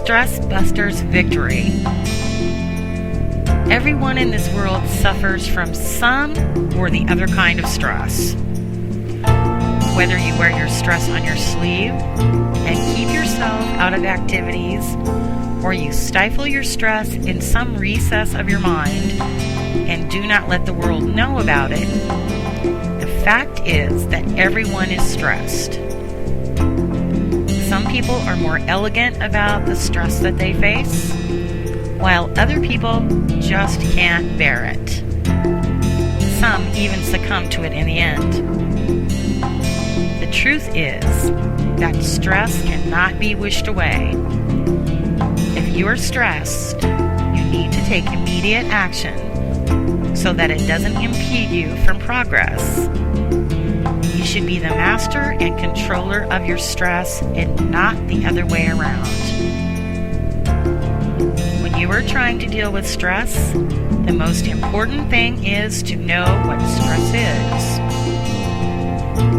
Stress Busters Victory. Everyone in this world suffers from some or the other kind of stress. Whether you wear your stress on your sleeve and keep yourself out of activities, or you stifle your stress in some recess of your mind and do not let the world know about it, the fact is that everyone is stressed. Some people are more elegant about the stress that they face, while other people just can't bear it. Some even succumb to it in the end. The truth is that stress cannot be wished away. If you're stressed, you need to take immediate action so that it doesn't impede you from progress. You should be the master and controller of your stress and not the other way around. When you are trying to deal with stress, the most important thing is to know what stress is.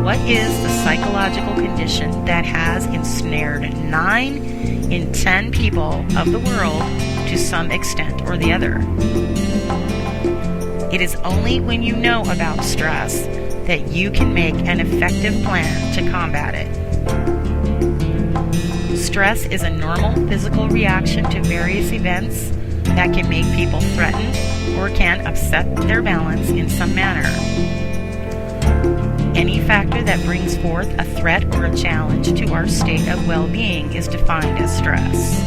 What is the psychological condition that has ensnared 9 in 10 people of the world to some extent or the other? It is only when you know about stress that you can make an effective plan to combat it. Stress is a normal physical reaction to various events that can make people threatened or can upset their balance in some manner. Any factor that brings forth a threat or a challenge to our state of well-being is defined as stress.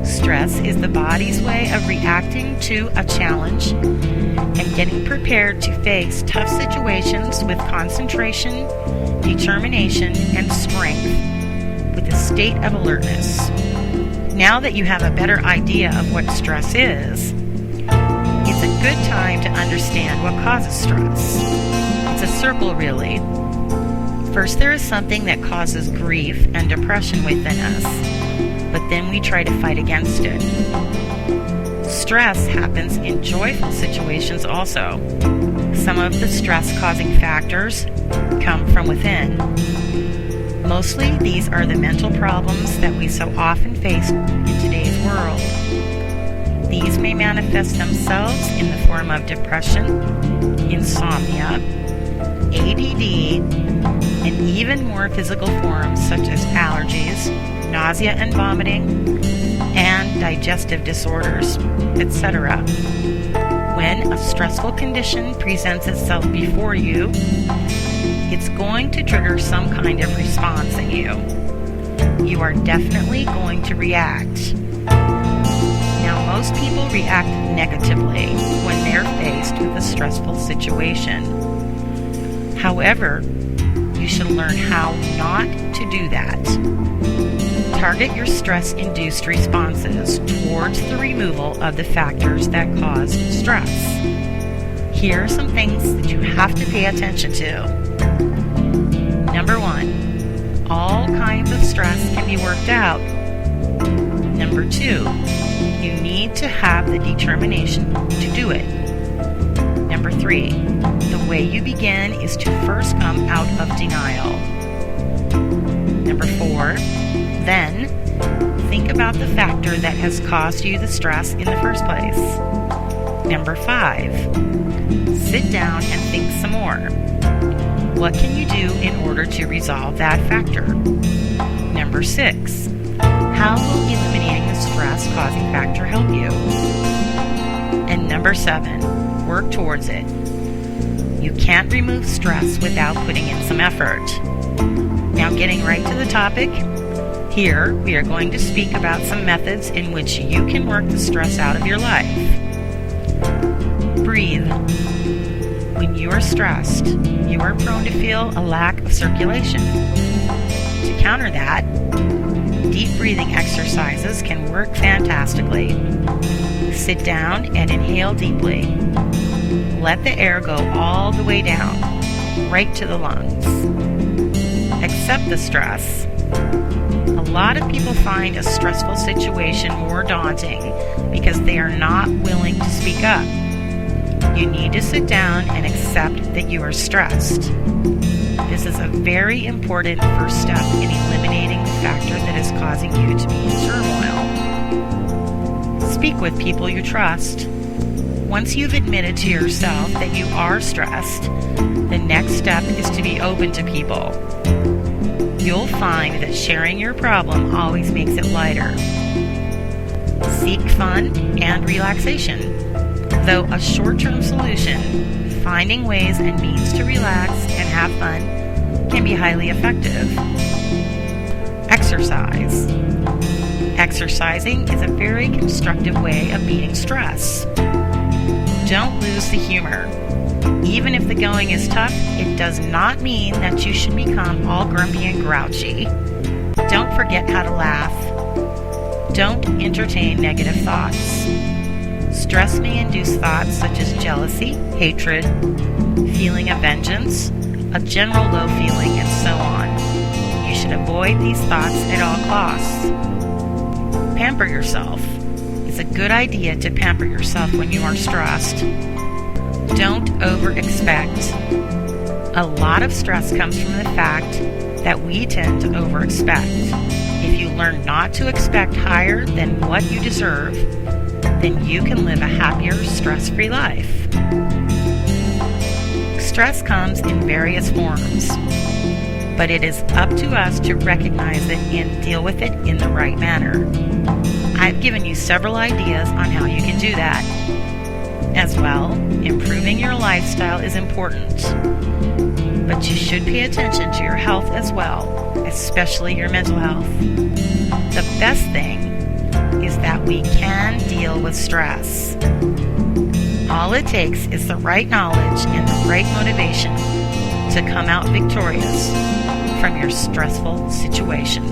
Stress is the body's way of reacting to a challenge and getting prepared to face tough situations with concentration, determination, and strength with a state of alertness. Now that you have a better idea of what stress is, it's a good time to understand what causes stress. It's a circle, really. First, there is something that causes grief and depression within us, but then we try to fight against it. Stress happens in joyful situations also. Some of the stress-causing factors come from within. Mostly, these are the mental problems that we so often face in today's world. These may manifest themselves in the form of depression, insomnia, ADD, and even more physical forms such as allergies, nausea and vomiting, and digestive disorders, etc. When a stressful condition presents itself before you, it's going to trigger some kind of response in you. You are definitely going to react. Now, most people react negatively when they're faced with a stressful situation. However, you should learn how not to do that. Target your stress-induced responses towards the removal of the factors that cause stress. Here are some things that you have to pay attention to. Number 1, all kinds of stress can be worked out. Number 2, you need to have the determination to do it. Number 3, the way you begin is to first come out of denial. Number 4, then think about the factor that has caused you the stress in the first place. Number 5, sit down and think some more. What can you do in order to resolve that factor? Number 6, how will eliminating the stress-causing factor help you? And number 7, work towards it. You can't remove stress without putting in some effort. Now, getting right to the topic, here we are going to speak about some methods in which you can work the stress out of your life. Breathe. When you are stressed, you are prone to feel a lack of circulation. To counter that, deep breathing exercises can work fantastically. Sit down and inhale deeply. Let the air go all the way down, right to the lungs. Accept the stress. A lot of people find a stressful situation more daunting because they are not willing to speak up. You need to sit down and accept that you are stressed. This is a very important first step in eliminating the factor that is causing causing you to be in turmoil. Speak with people you trust. Once you've admitted to yourself that you are stressed, the next step is to be open to people. You'll find that sharing your problem always makes it lighter. Seek fun and relaxation. Though a short-term solution, finding ways and means to relax and have fun can be highly effective. Exercise. Exercising is a very constructive way of beating stress. Don't lose the humor. Even if the going is tough, it does not mean that you should become all grumpy and grouchy. Don't forget how to laugh. Don't entertain negative thoughts. Stress may induce thoughts such as jealousy, hatred, feeling of vengeance, a general low feeling, and so on. You should avoid these thoughts at all costs. Pamper yourself. It's a good idea to pamper yourself when you are stressed. Don't over-expect. A lot of stress comes from the fact that we tend to over-expect. If you learn not to expect higher than what you deserve, then you can live a happier, stress-free life. Stress comes in various forms, but it is up to us to recognize it and deal with it in the right manner. I've given you several ideas on how you can do that. As well, improving your lifestyle is important, but you should pay attention to your health as well, especially your mental health. The best thing is that we can deal with stress. All it takes is the right knowledge and the right motivation to come out victorious from your stressful situation.